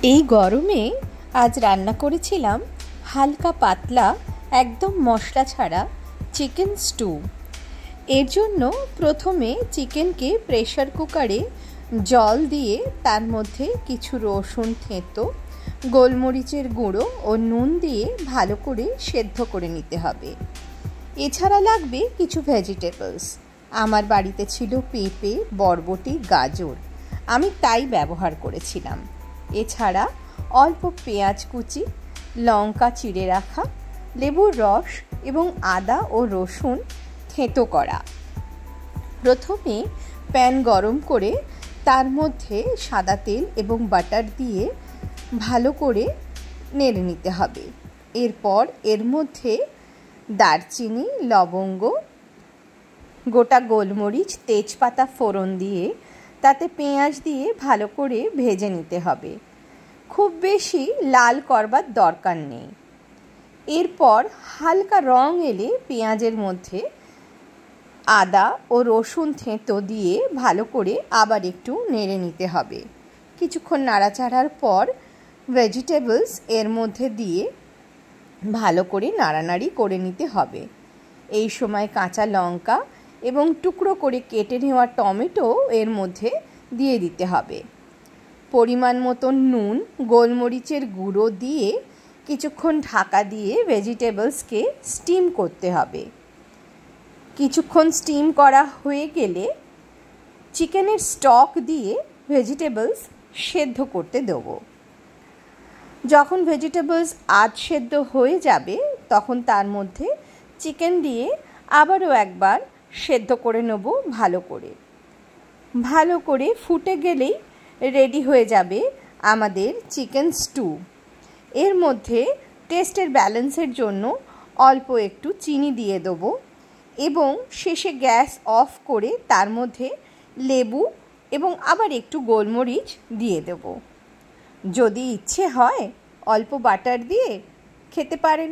এই গরমে আজ রান্না করেছিলাম হালকা পাতলা একদম মশলা ছাড়া চিকেন স্টু। এর জন্য প্রথমে চিকেনকে প্রেসার কুকারে জল দিয়ে তার মধ্যে কিছু রসুন থেঁতো, গোলমরিচের গুঁড়ো ও নুন দিয়ে ভালো করে সেদ্ধ করে নিতে হবে। এছাড়া লাগবে কিছু ভেজিটেবলস। আমার বাড়িতে ছিল পেঁপে, বরবটি, গাজর, আমি তাই ব্যবহার করেছিলাম। এছাড়া অল্প পেঁয়াজ কুচি, লঙ্কা চিড়ে রাখা, লেবুর রস এবং আদা ও রসুন থেঁতো করা। প্রথমে প্যান গরম করে তার মধ্যে সাদা তেল এবং বাটার দিয়ে ভালো করে নেড়ে নিতে হবে। এরপর এর মধ্যে দারচিনি, লবঙ্গ, গোটা গোলমরিচ, তেজপাতা ফোড়ন দিয়ে তাতে পেঁয়াজ দিয়ে ভালো করে ভেজে নিতে হবে। খুব বেশি লাল করবার দরকার নেই। এরপর হালকা রং এলে পেঁয়াজের মধ্যে আদা ও রসুন থেঁতো দিয়ে ভালো করে আবার একটু নেড়ে নিতে হবে। কিছুক্ষণ নাড়াচাড়ার পর ভেজিটেবলস এর মধ্যে দিয়ে ভালো করে নাড়ানাড়ি করে নিতে হবে। এই সময় কাঁচা লঙ্কা এবং টুকরো করে কেটে নেওয়া টমেটো এর মধ্যে দিয়ে দিতে হবে। পরিমাণ মতন নুন, গোলমরিচের গুঁড়ো দিয়ে কিছুক্ষণ ঢাকা দিয়ে ভেজিটেবলসকে স্টিম করতে হবে। কিছুক্ষণ স্টিম করা হয়ে গেলে চিকেনের স্টক দিয়ে ভেজিটেবলস সেদ্ধ করতে দেবো। যখন ভেজিটেবলস আধ সেদ্ধ হয়ে যাবে তখন তার মধ্যে চিকেন দিয়ে আবারও একবার সেদ্ধ করে নেব। ভালো করে ফুটে গেলেই রেডি হয়ে যাবে আমাদের চিকেন স্টু। এর মধ্যে টেস্টের ব্যালেন্সের জন্য অল্প একটু চিনি দিয়ে দেবো এবং শেষে গ্যাস অফ করে তার মধ্যে লেবু এবং আবার একটু গোলমরিচ দিয়ে দেবো। যদি ইচ্ছে হয় অল্প বাটার দিয়ে খেতে পারেন।